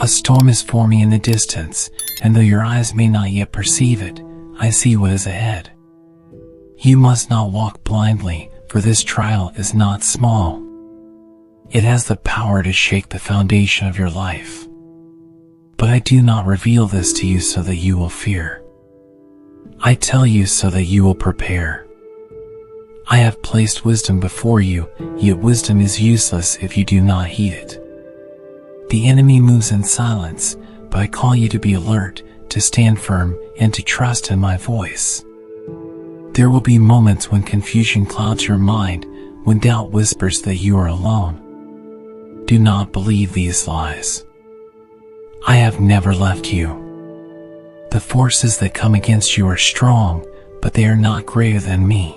A storm is forming in the distance, and though your eyes may not yet perceive it, I see what is ahead. You must not walk blindly, for this trial is not small. It has the power to shake the foundation of your life. But I do not reveal this to you so that you will fear. I tell you so that you will prepare. I have placed wisdom before you, yet wisdom is useless if you do not heed it. The enemy moves in silence, but I call you to be alert, to stand firm, and to trust in my voice. There will be moments when confusion clouds your mind, when doubt whispers that you are alone. Do not believe these lies. I have never left you. The forces that come against you are strong, but they are not greater than me.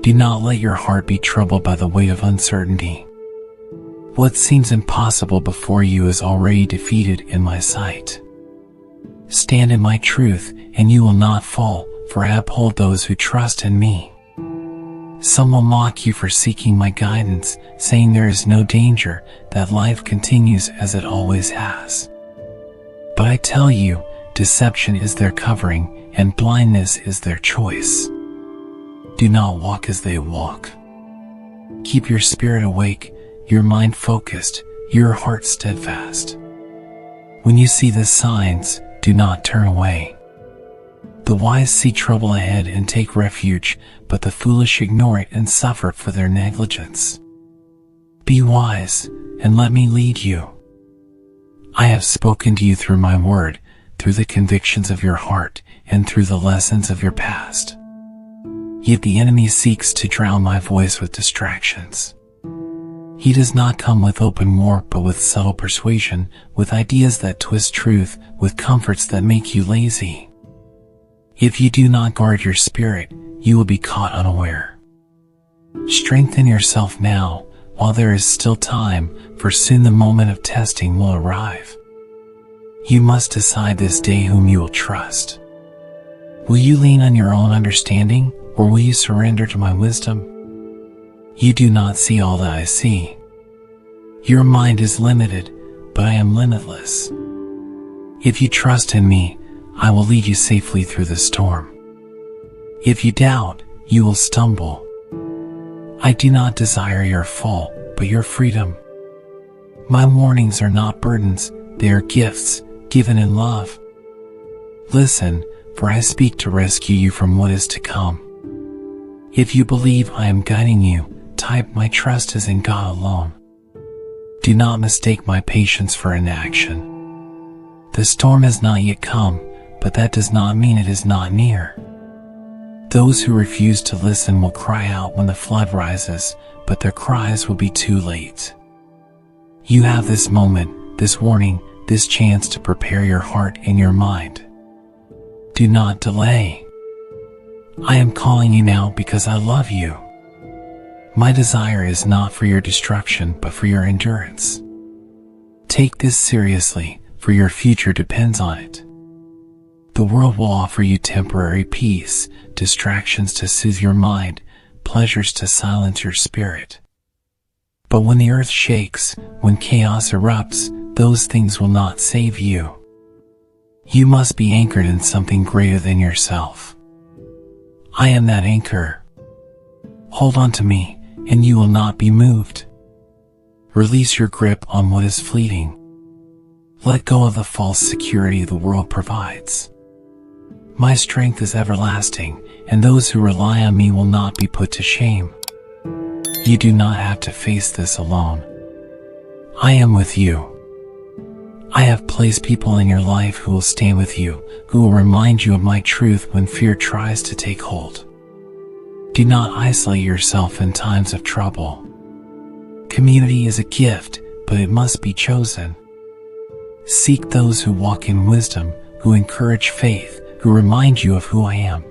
Do not let your heart be troubled by the weight of uncertainty. What seems impossible before you is already defeated in my sight. Stand in my truth, and you will not fall, for I uphold those who trust in me. Some will mock you for seeking my guidance, saying there is no danger, that life continues as it always has. But I tell you, deception is their covering, and blindness is their choice. Do not walk as they walk. Keep your spirit awake, your mind focused, your heart steadfast. When you see the signs, do not turn away. The wise see trouble ahead and take refuge, but the foolish ignore it and suffer for their negligence. Be wise, and let me lead you. I have spoken to you through my word, through the convictions of your heart, and through the lessons of your past. Yet the enemy seeks to drown my voice with distractions. He does not come with open war, but with subtle persuasion, with ideas that twist truth, with comforts that make you lazy. If you do not guard your spirit, you will be caught unaware. Strengthen yourself now, while there is still time, for soon the moment of testing will arrive. You must decide this day whom you will trust. Will you lean on your own understanding, or will you surrender to my wisdom? You do not see all that I see. Your mind is limited, but I am limitless. If you trust in me, I will lead you safely through the storm. If you doubt, you will stumble. I do not desire your fall, but your freedom. My warnings are not burdens, they are gifts, given in love. Listen, for I speak to rescue you from what is to come. If you believe I am guiding you, type my trust is in God alone. Do not mistake my patience for inaction. The storm has not yet come, but that does not mean it is not near. Those who refuse to listen will cry out when the flood rises, but their cries will be too late. You have this moment, this warning, this chance to prepare your heart and your mind. Do not delay. I am calling you now because I love you. My desire is not for your destruction, but for your endurance. Take this seriously, for your future depends on it. The world will offer you temporary peace, distractions to soothe your mind, pleasures to silence your spirit. But when the earth shakes, when chaos erupts, those things will not save you. You must be anchored in something greater than yourself. I am that anchor. Hold on to me, and you will not be moved. Release your grip on what is fleeting. Let go of the false security the world provides. My strength is everlasting, and those who rely on me will not be put to shame. You do not have to face this alone. I am with you. I have placed people in your life who will stand with you, who will remind you of my truth when fear tries to take hold. Do not isolate yourself in times of trouble. Community is a gift, but it must be chosen. Seek those who walk in wisdom, who encourage faith, who remind you of who I am.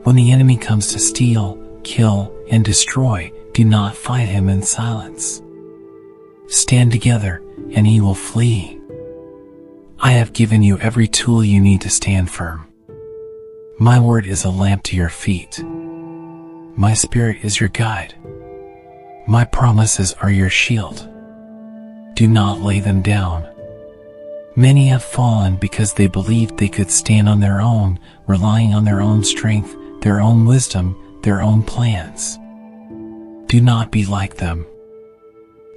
When the enemy comes to steal, kill, and destroy, do not fight him in silence. Stand together, and he will flee. I have given you every tool you need to stand firm. My word is a lamp to your feet. My spirit is your guide. My promises are your shield. Do not lay them down. Many have fallen because they believed they could stand on their own, relying on their own strength, their own wisdom, their own plans. Do not be like them.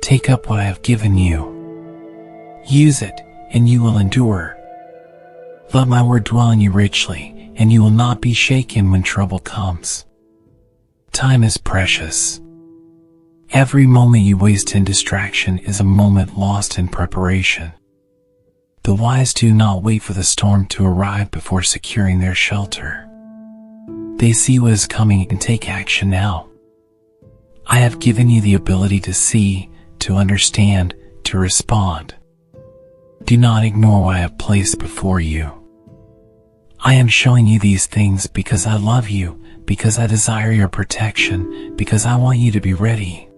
Take up what I have given you. Use it, and you will endure. Let my word dwell in you richly, and you will not be shaken when trouble comes. Time is precious. Every moment you waste in distraction is a moment lost in preparation. The wise do not wait for the storm to arrive before securing their shelter. They see what is coming and take action now. I have given you the ability to see, to understand, to respond. Do not ignore what I have placed before you. I am showing you these things because I love you, because I desire your protection, because I want you to be ready.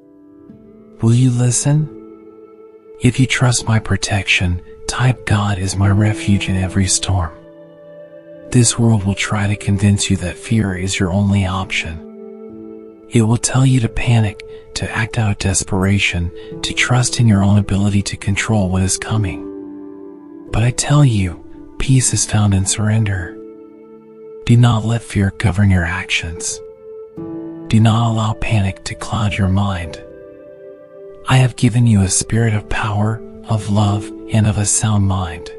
Will you listen? If you trust my protection, type God is my refuge in every storm. This world will try to convince you that fear is your only option. It will tell you to panic, to act out of desperation, to trust in your own ability to control what is coming. But I tell you, peace is found in surrender. Do not let fear govern your actions. Do not allow panic to cloud your mind. I have given you a spirit of power, of love, and of a sound mind.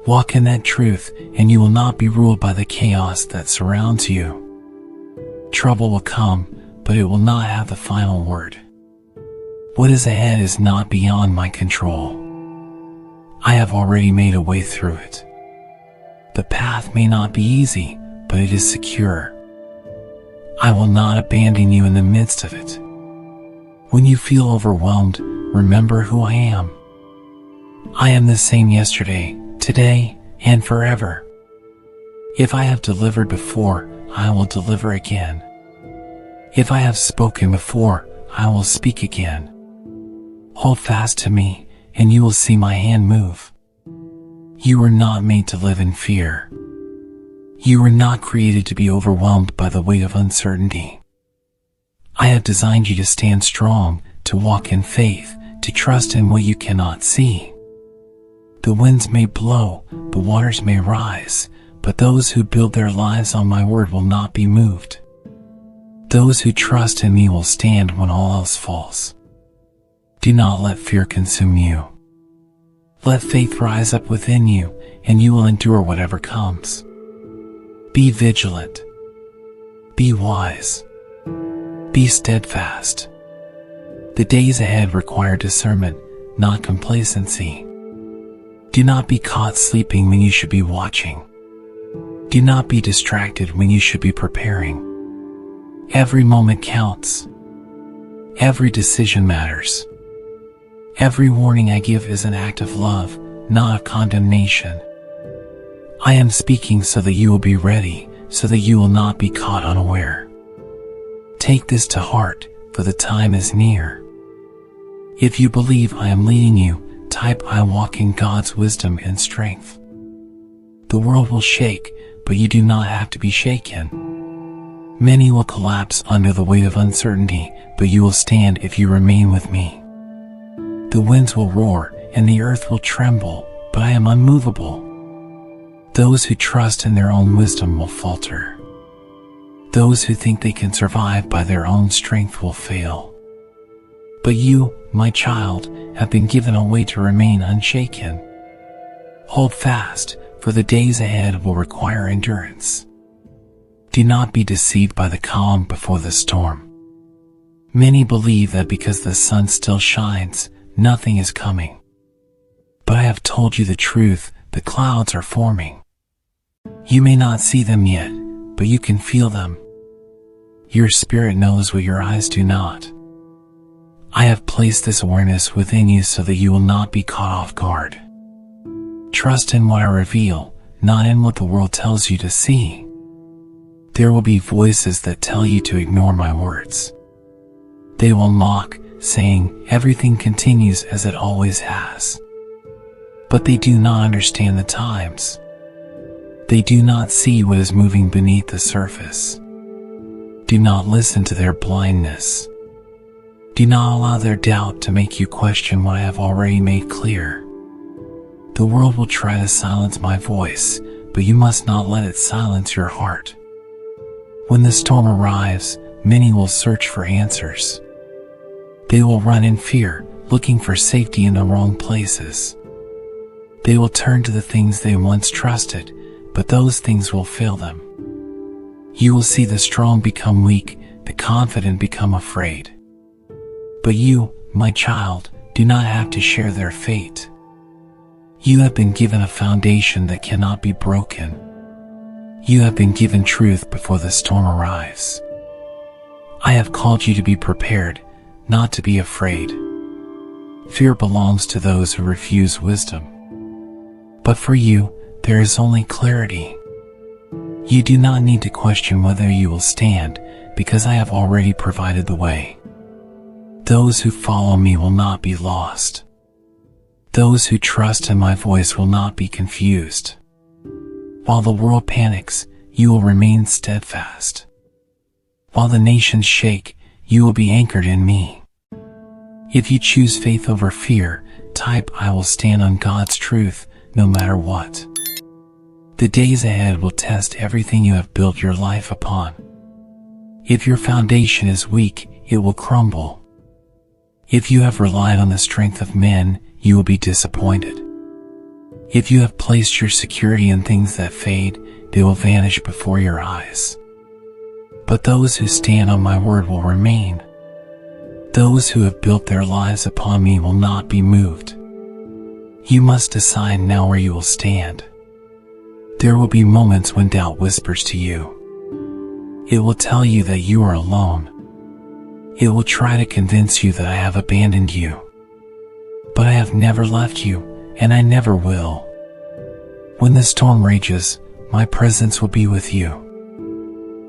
Walk in that truth, and you will not be ruled by the chaos that surrounds you. Trouble will come, but it will not have the final word. What is ahead is not beyond my control. I have already made a way through it. The path may not be easy, but it is secure. I will not abandon you in the midst of it. When you feel overwhelmed, remember who I am. I am the same yesterday, today, and forever. If I have delivered before, I will deliver again. If I have spoken before, I will speak again. Hold fast to me, and you will see my hand move. You were not made to live in fear. You were not created to be overwhelmed by the weight of uncertainty. I have designed you to stand strong, to walk in faith, to trust in what you cannot see. The winds may blow, the waters may rise, but those who build their lives on my word will not be moved. Those who trust in me will stand when all else falls. Do not let fear consume you. Let faith rise up within you, and you will endure whatever comes. Be vigilant. Be wise. Be steadfast. The days ahead require discernment, not complacency. Do not be caught sleeping when you should be watching. Do not be distracted when you should be preparing. Every moment counts. Every decision matters. Every warning I give is an act of love, not of condemnation. I am speaking so that you will be ready, so that you will not be caught unaware. Take this to heart, for the time is near. If you believe I am leading you, type I walk in God's wisdom and strength. The world will shake, but you do not have to be shaken. Many will collapse under the weight of uncertainty, but you will stand if you remain with me. The winds will roar, and the earth will tremble, but I am unmovable. Those who trust in their own wisdom will falter. Those who think they can survive by their own strength will fail. But you, my child, have been given a way to remain unshaken. Hold fast, for the days ahead will require endurance. Do not be deceived by the calm before the storm. Many believe that because the sun still shines, nothing is coming. But I have told you the truth, the clouds are forming. You may not see them yet, but you can feel them. Your spirit knows what your eyes do not. I have placed this awareness within you so that you will not be caught off guard. Trust in what I reveal, not in what the world tells you to see. There will be voices that tell you to ignore my words. They will mock, saying, everything continues as it always has. But they do not understand the times. They do not see what is moving beneath the surface. Do not listen to their blindness. Do not allow their doubt to make you question what I have already made clear. The world will try to silence my voice, but you must not let it silence your heart. When the storm arrives, many will search for answers. They will run in fear, looking for safety in the wrong places. They will turn to the things they once trusted, but those things will fail them. You will see the strong become weak, the confident become afraid. But you, my child, do not have to share their fate. You have been given a foundation that cannot be broken. You have been given truth before the storm arrives. I have called you to be prepared, not to be afraid. Fear belongs to those who refuse wisdom. But for you, there is only clarity. You do not need to question whether you will stand, because I have already provided the way. Those who follow me will not be lost. Those who trust in my voice will not be confused. While the world panics, you will remain steadfast. While the nations shake, you will be anchored in me. If you choose faith over fear, type I will stand on God's truth, no matter what. The days ahead will test everything you have built your life upon. If your foundation is weak, it will crumble. If you have relied on the strength of men, you will be disappointed. If you have placed your security in things that fade, they will vanish before your eyes. But those who stand on my word will remain. Those who have built their lives upon me will not be moved. You must decide now where you will stand. There will be moments when doubt whispers to you. It will tell you that you are alone. It will try to convince you that I have abandoned you. But I have never left you, and I never will. When the storm rages, my presence will be with you.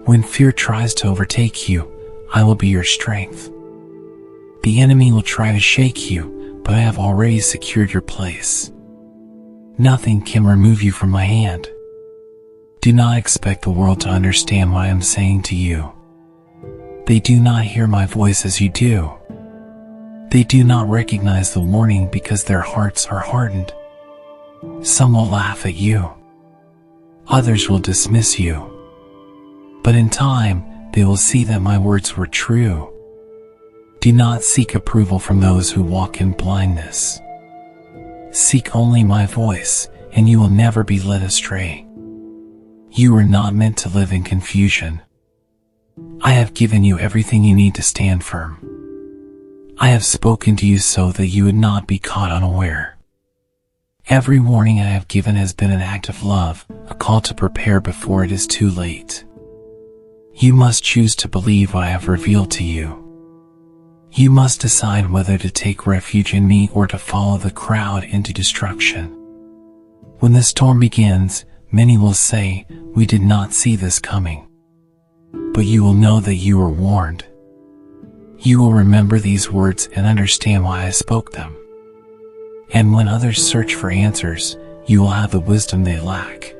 When fear tries to overtake you, I will be your strength. The enemy will try to shake you, but I have already secured your place. Nothing can remove you from my hand. Do not expect the world to understand what I am saying to you. They do not hear my voice as you do. They do not recognize the warning because their hearts are hardened. Some will laugh at you. Others will dismiss you. But in time, they will see that my words were true. Do not seek approval from those who walk in blindness. Seek only my voice, and you will never be led astray. You are not meant to live in confusion. I have given you everything you need to stand firm. I have spoken to you so that you would not be caught unaware. Every warning I have given has been an act of love, a call to prepare before it is too late. You must choose to believe what I have revealed to you. You must decide whether to take refuge in me or to follow the crowd into destruction. When the storm begins, many will say, "We did not see this coming." But you will know that you were warned. You will remember these words and understand why I spoke them. And when others search for answers, you will have the wisdom they lack.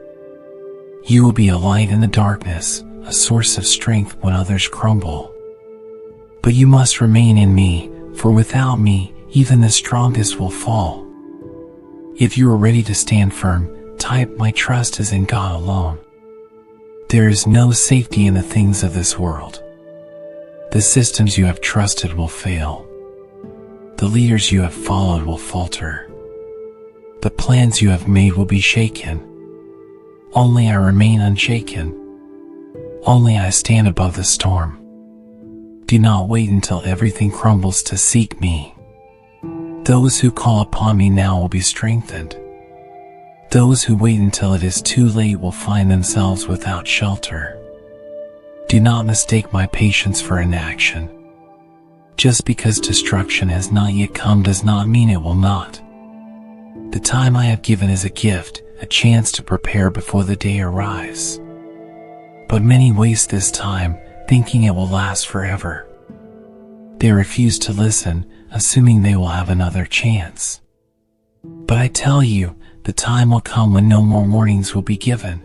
You will be a light in the darkness, a source of strength when others crumble. But you must remain in me, for without me, even the strongest will fall. If you are ready to stand firm, type "My trust is in God alone." There is no safety in the things of this world. The systems you have trusted will fail. The leaders you have followed will falter. The plans you have made will be shaken. Only I remain unshaken. Only I stand above the storm. Do not wait until everything crumbles to seek me. Those who call upon me now will be strengthened. Those who wait until it is too late will find themselves without shelter. Do not mistake my patience for inaction. Just because destruction has not yet come does not mean it will not. The time I have given is a gift, a chance to prepare before the day arrives. But many waste this time, thinking it will last forever. They refuse to listen, assuming they will have another chance. But I tell you, the time will come when no more warnings will be given.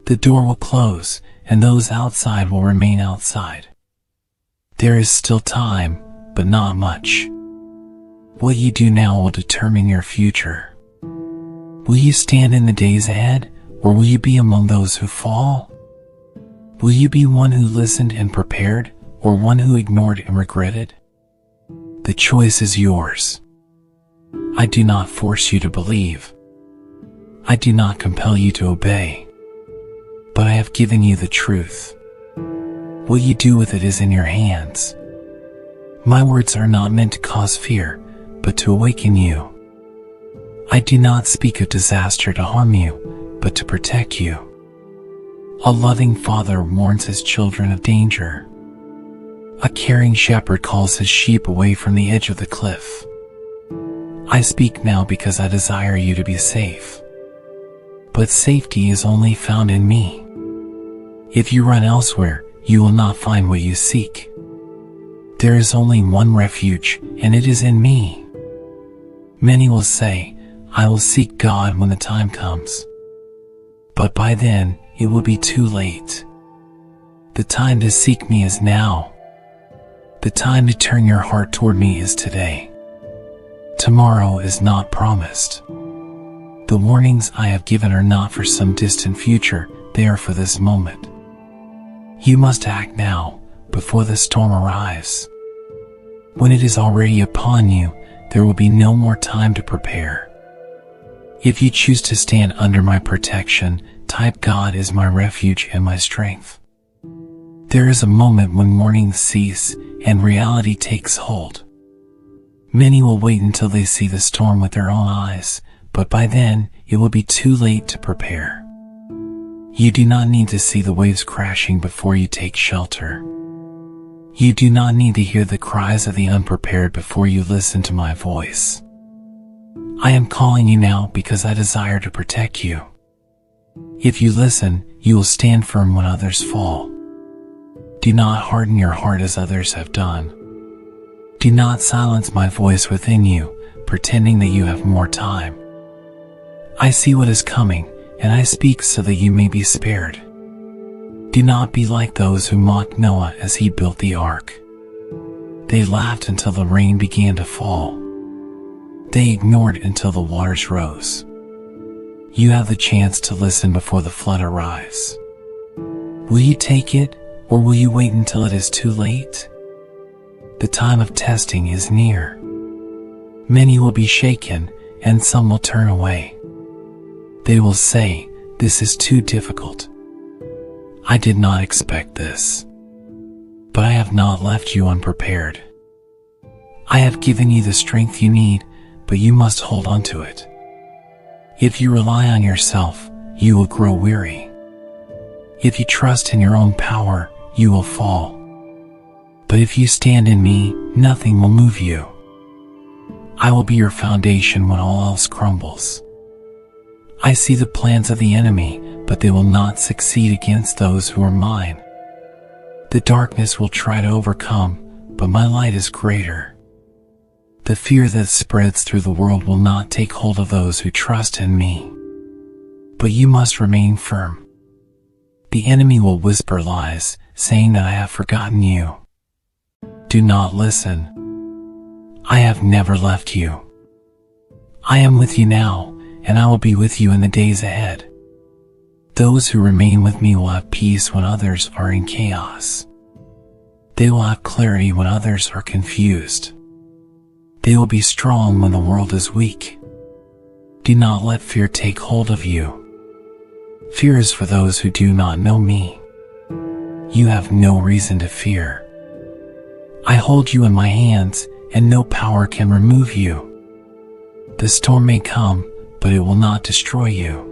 The door will close, and those outside will remain outside. There is still time, but not much. What you do now will determine your future. Will you stand in the days ahead, or will you be among those who fall? Will you be one who listened and prepared, or one who ignored and regretted? The choice is yours. I do not force you to believe. I do not compel you to obey. But I have given you the truth. What you do with it is in your hands. My words are not meant to cause fear, but to awaken you. I do not speak of disaster to harm you, but to protect you. A loving father warns his children of danger. A caring shepherd calls his sheep away from the edge of the cliff. I speak now because I desire you to be safe. But safety is only found in me. If you run elsewhere, you will not find what you seek. There is only one refuge, and it is in me. Many will say, I will seek God when the time comes. But by then, it will be too late. The time to seek me is now. The time to turn your heart toward me is today. Tomorrow is not promised. The warnings I have given are not for some distant future, they are for this moment. You must act now, before the storm arrives. When it is already upon you, there will be no more time to prepare. If you choose to stand under my protection, type God is my refuge and my strength. There is a moment when warnings cease and reality takes hold. Many will wait until they see the storm with their own eyes, but by then, it will be too late to prepare. You do not need to see the waves crashing before you take shelter. You do not need to hear the cries of the unprepared before you listen to my voice. I am calling you now because I desire to protect you. If you listen, you will stand firm when others fall. Do not harden your heart as others have done. Do not silence my voice within you, pretending that you have more time. I see what is coming, and I speak so that you may be spared. Do not be like those who mocked Noah as he built the ark. They laughed until the rain began to fall. They ignored until the waters rose. You have the chance to listen before the flood arrives. Will you take it, or will you wait until it is too late? The time of testing is near. Many will be shaken, and some will turn away. They will say, "This is too difficult. I did not expect this." But I have not left you unprepared. I have given you the strength you need, but you must hold on to it. If you rely on yourself, you will grow weary. If you trust in your own power, you will fall. But if you stand in me, nothing will move you. I will be your foundation when all else crumbles. I see the plans of the enemy, but they will not succeed against those who are mine. The darkness will try to overcome, but my light is greater. The fear that spreads through the world will not take hold of those who trust in me. But you must remain firm. The enemy will whisper lies, saying that I have forgotten you. Do not listen. I have never left you. I am with you now, and I will be with you in the days ahead. Those who remain with me will have peace when others are in chaos. They will have clarity when others are confused. They will be strong when the world is weak. Do not let fear take hold of you. Fear is for those who do not know me. You have no reason to fear. I hold you in my hands, and no power can remove you. The storm may come, but it will not destroy you.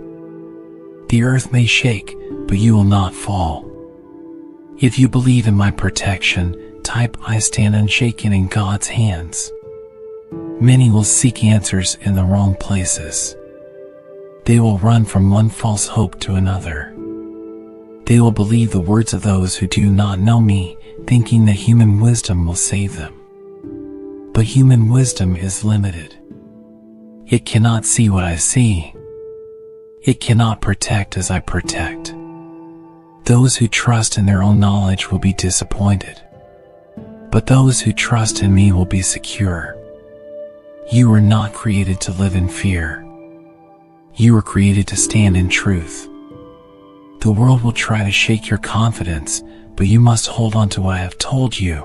The earth may shake, but you will not fall. If you believe in my protection, type I stand unshaken in God's hands. Many will seek answers in the wrong places. They will run from one false hope to another. They will believe the words of those who do not know me, thinking that human wisdom will save them. But human wisdom is limited. It cannot see what I see. It cannot protect as I protect. Those who trust in their own knowledge will be disappointed. But those who trust in me will be secure. You were not created to live in fear. You were created to stand in truth. The world will try to shake your confidence, but you must hold on to what I have told you.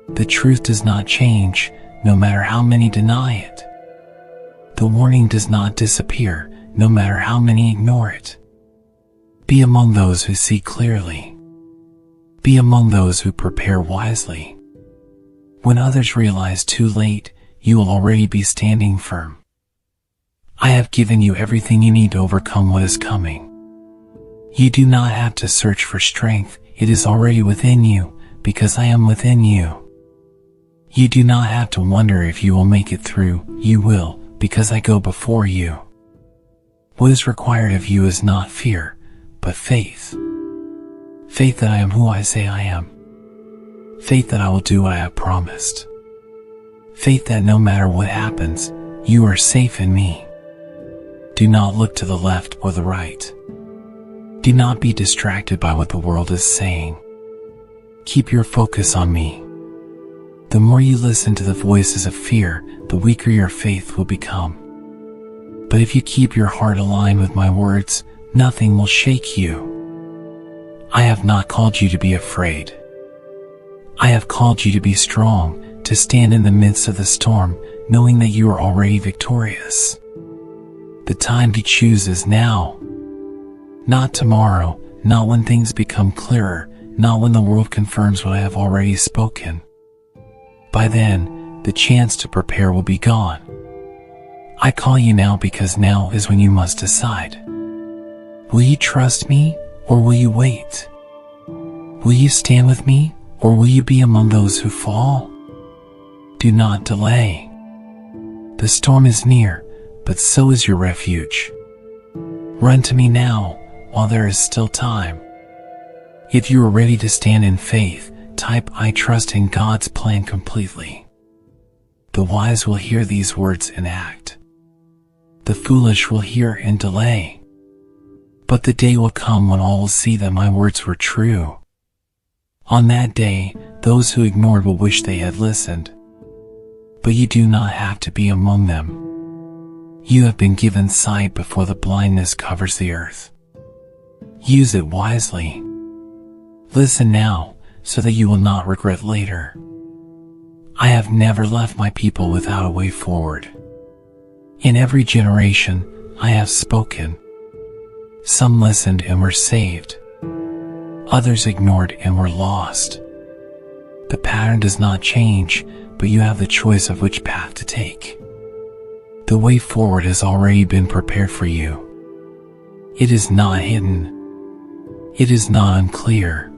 The truth does not change, no matter how many deny it. The warning does not disappear, no matter how many ignore it. Be among those who see clearly. Be among those who prepare wisely. When others realize too late, you will already be standing firm. I have given you everything you need to overcome what is coming. You do not have to search for strength, it is already within you, because I am within you. You do not have to wonder if you will make it through, you will, because I go before you. What is required of you is not fear, but faith. Faith that I am who I say I am. Faith that I will do what I have promised. Faith that no matter what happens, you are safe in me. Do not look to the left or the right. Do not be distracted by what the world is saying. Keep your focus on me. The more you listen to the voices of fear, the weaker your faith will become. But if you keep your heart aligned with my words, nothing will shake you. I have not called you to be afraid. I have called you to be strong, to stand in the midst of the storm, knowing that you are already victorious. The time to choose is now. Not tomorrow, not when things become clearer, not when the world confirms what I have already spoken. By then, the chance to prepare will be gone. I call you now because now is when you must decide. Will you trust me, or will you wait? Will you stand with me, or will you be among those who fall? Do not delay. The storm is near, but so is your refuge. Run to me now, while there is still time. If you are ready to stand in faith, type I trust in God's plan completely. The wise will hear these words and act. The foolish will hear and delay. But the day will come when all will see that my words were true. On that day, those who ignored will wish they had listened. But you do not have to be among them. You have been given sight before the blindness covers the earth. Use it wisely. Listen now, so that you will not regret later. I have never left my people without a way forward. In every generation, I have spoken. Some listened and were saved. Others ignored and were lost. The pattern does not change, but you have the choice of which path to take. The way forward has already been prepared for you. It is not hidden. It is not unclear.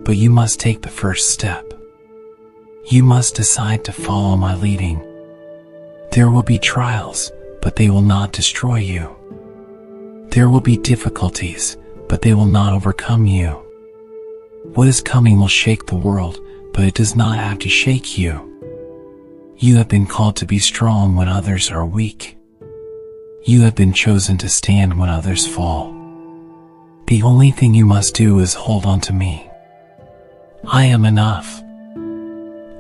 But you must take the first step. You must decide to follow my leading. There will be trials, but they will not destroy you. There will be difficulties, but they will not overcome you. What is coming will shake the world, but it does not have to shake you. You have been called to be strong when others are weak. You have been chosen to stand when others fall. The only thing you must do is hold on to me. I am enough.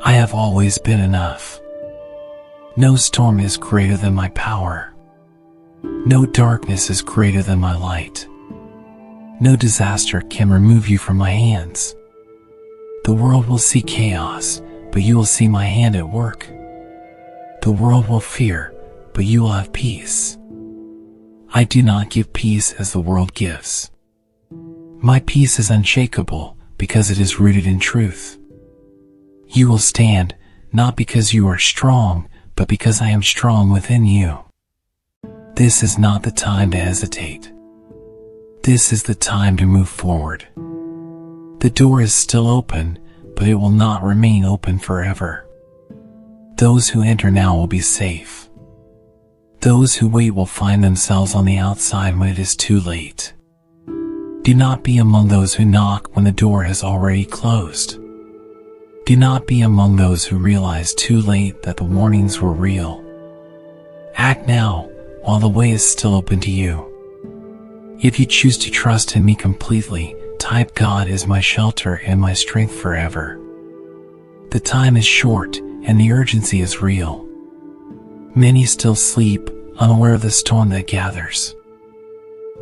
I have always been enough. No storm is greater than my power. No darkness is greater than my light. No disaster can remove you from my hands. The world will see chaos, but you will see my hand at work. The world will fear, but you will have peace. I do not give peace as the world gives. My peace is unshakable, because it is rooted in truth. You will stand, not because you are strong, but because I am strong within you. This is not the time to hesitate. This is the time to move forward. The door is still open, but it will not remain open forever. Those who enter now will be safe. Those who wait will find themselves on the outside when it is too late. Do not be among those who knock when the door has already closed. Do not be among those who realize too late that the warnings were real. Act now, while the way is still open to you. If you choose to trust in me completely, type God is my shelter and my strength forever. The time is short, and the urgency is real. Many still sleep, unaware of the storm that gathers.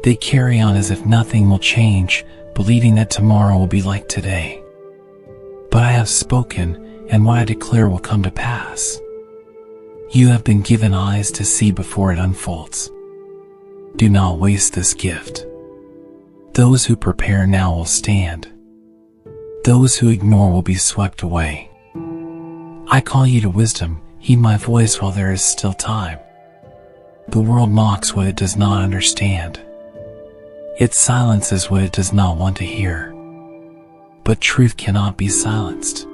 They carry on as if nothing will change, believing that tomorrow will be like today. But I have spoken, and what I declare will come to pass. You have been given eyes to see before it unfolds. Do not waste this gift. Those who prepare now will stand. Those who ignore will be swept away. I call you to wisdom. Heed my voice while there is still time. The world mocks what it does not understand. It silences what it does not want to hear. But truth cannot be silenced.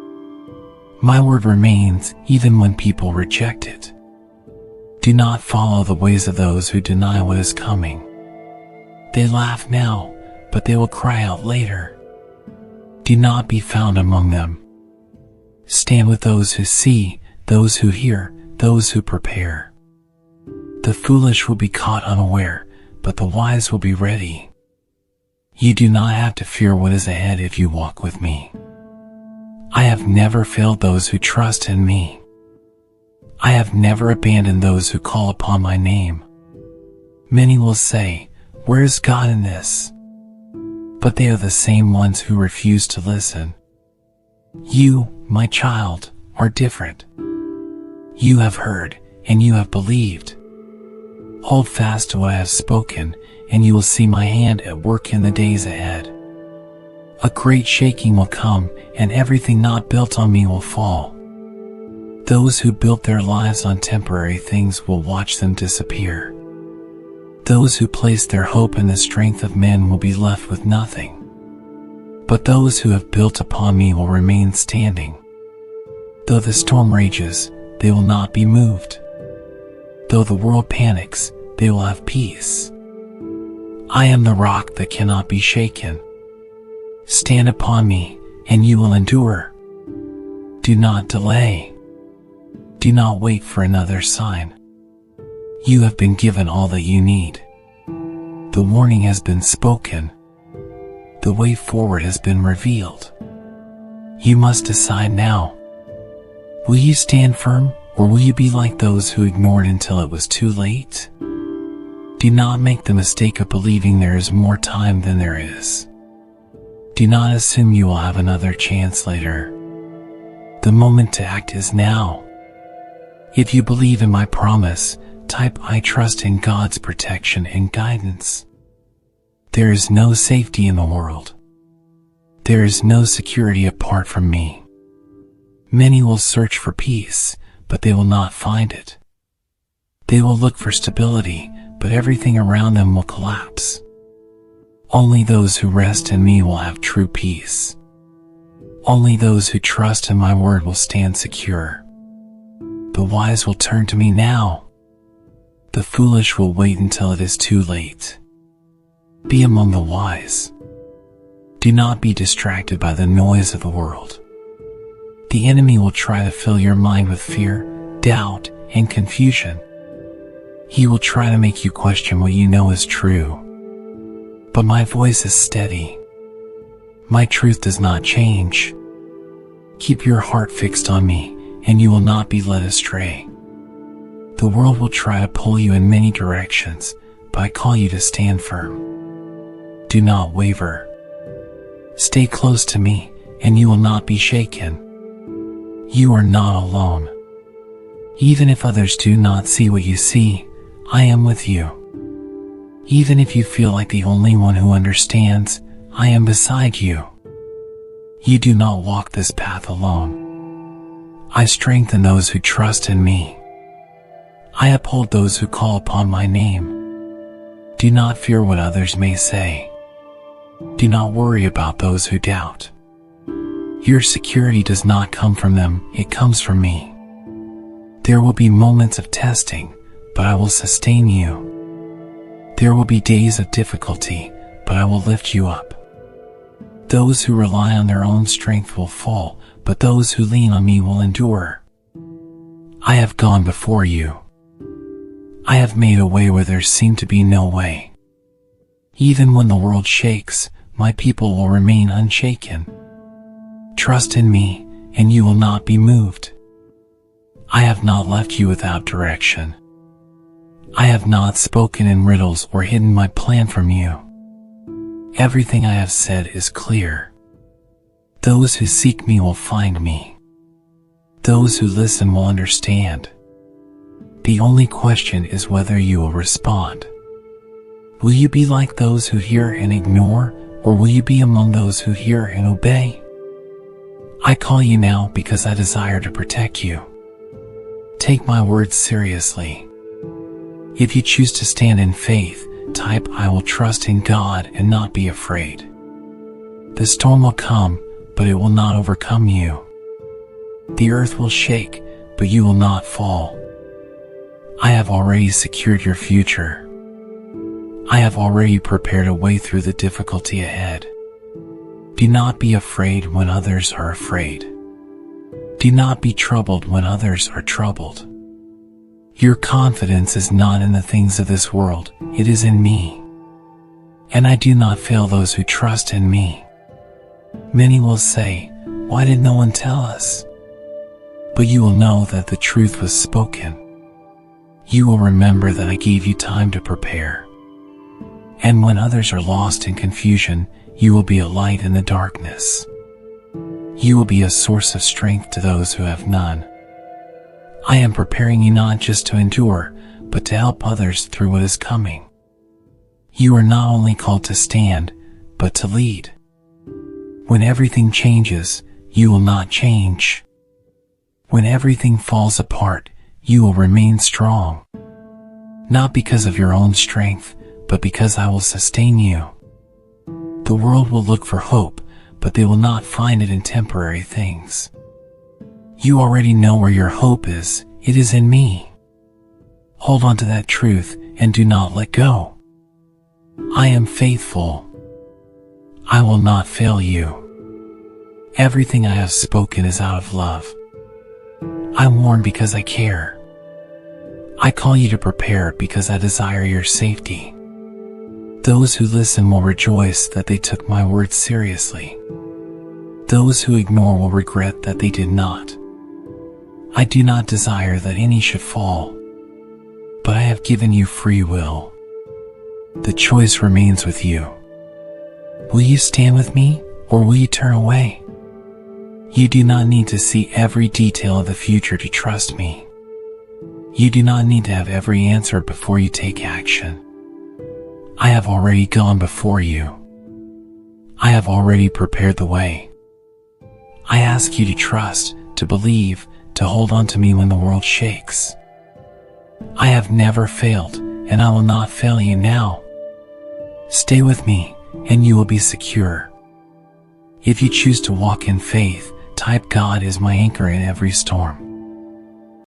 My word remains even when people reject it. Do not follow the ways of those who deny what is coming. They laugh now, but they will cry out later. Do not be found among them. Stand with those who see, those who hear, those who prepare. The foolish will be caught unaware, but the wise will be ready. You do not have to fear what is ahead if you walk with me. I have never failed those who trust in me. I have never abandoned those who call upon my name. Many will say, "Where is God in this?" But they are the same ones who refuse to listen. You, my child, are different. You have heard, and you have believed. Hold fast to what I have spoken, and you will see my hand at work in the days ahead. A great shaking will come, and everything not built on me will fall. Those who built their lives on temporary things will watch them disappear. Those who place their hope in the strength of men will be left with nothing. But those who have built upon me will remain standing. Though the storm rages, they will not be moved. Though the world panics, they will have peace. I am the rock that cannot be shaken. Stand upon me, and you will endure. Do not delay. Do not wait for another sign. You have been given all that you need. The warning has been spoken. The way forward has been revealed. You must decide now. Will you stand firm, or will you be like those who ignored until it was too late? Do not make the mistake of believing there is more time than there is. Do not assume you will have another chance later. The moment to act is now. If you believe in my promise, type "I trust in God's protection and guidance." There is no safety in the world. There is no security apart from me. Many will search for peace, but they will not find it. They will look for stability, but everything around them will collapse. Only those who rest in me will have true peace. Only those who trust in my word will stand secure. The wise will turn to me now. The foolish will wait until it is too late. Be among the wise. Do not be distracted by the noise of the world. The enemy will try to fill your mind with fear, doubt, and confusion. He will try to make you question what you know is true. But my voice is steady. My truth does not change. Keep your heart fixed on me, and you will not be led astray. The world will try to pull you in many directions, but I call you to stand firm. Do not waver. Stay close to me, and you will not be shaken. You are not alone. Even if others do not see what you see, I am with you. Even if you feel like the only one who understands, I am beside you. You do not walk this path alone. I strengthen those who trust in me. I uphold those who call upon my name. Do not fear what others may say. Do not worry about those who doubt. Your security does not come from them, it comes from me. There will be moments of testing, but I will sustain you. There will be days of difficulty, but I will lift you up. Those who rely on their own strength will fall, but those who lean on me will endure. I have gone before you. I have made a way where there seemed to be no way. Even when the world shakes, my people will remain unshaken. Trust in me, and you will not be moved. I have not left you without direction. I have not spoken in riddles or hidden my plan from you. Everything I have said is clear. Those who seek me will find me. Those who listen will understand. The only question is whether you will respond. Will you be like those who hear and ignore, or will you be among those who hear and obey? I call you now because I desire to protect you. Take my words seriously. If you choose to stand in faith, type I will trust in God and not be afraid. The storm will come, but it will not overcome you. The earth will shake, but you will not fall. I have already secured your future. I have already prepared a way through the difficulty ahead. Do not be afraid when others are afraid. Do not be troubled when others are troubled. Your confidence is not in the things of this world, it is in me. And I do not fail those who trust in me. Many will say, "Why did no one tell us?" But you will know that the truth was spoken. You will remember that I gave you time to prepare. And when others are lost in confusion, you will be a light in the darkness. You will be a source of strength to those who have none. I am preparing you not just to endure, but to help others through what is coming. You are not only called to stand, but to lead. When everything changes, you will not change. When everything falls apart, you will remain strong. Not because of your own strength, but because I will sustain you. The world will look for hope, but they will not find it in temporary things. You already know where your hope is, it is in me. Hold on to that truth and do not let go. I am faithful. I will not fail you. Everything I have spoken is out of love. I warn because I care. I call you to prepare because I desire your safety. Those who listen will rejoice that they took my words seriously. Those who ignore will regret that they did not. I do not desire that any should fall, but I have given you free will. The choice remains with you. Will you stand with me, or will you turn away? You do not need to see every detail of the future to trust me. You do not need to have every answer before you take action. I have already gone before you. I have already prepared the way. I ask you to trust, to believe, to hold on to me when the world shakes. I have never failed, and I will not fail you now. Stay with me, and you will be secure. If you choose to walk in faith, type God is my anchor in every storm.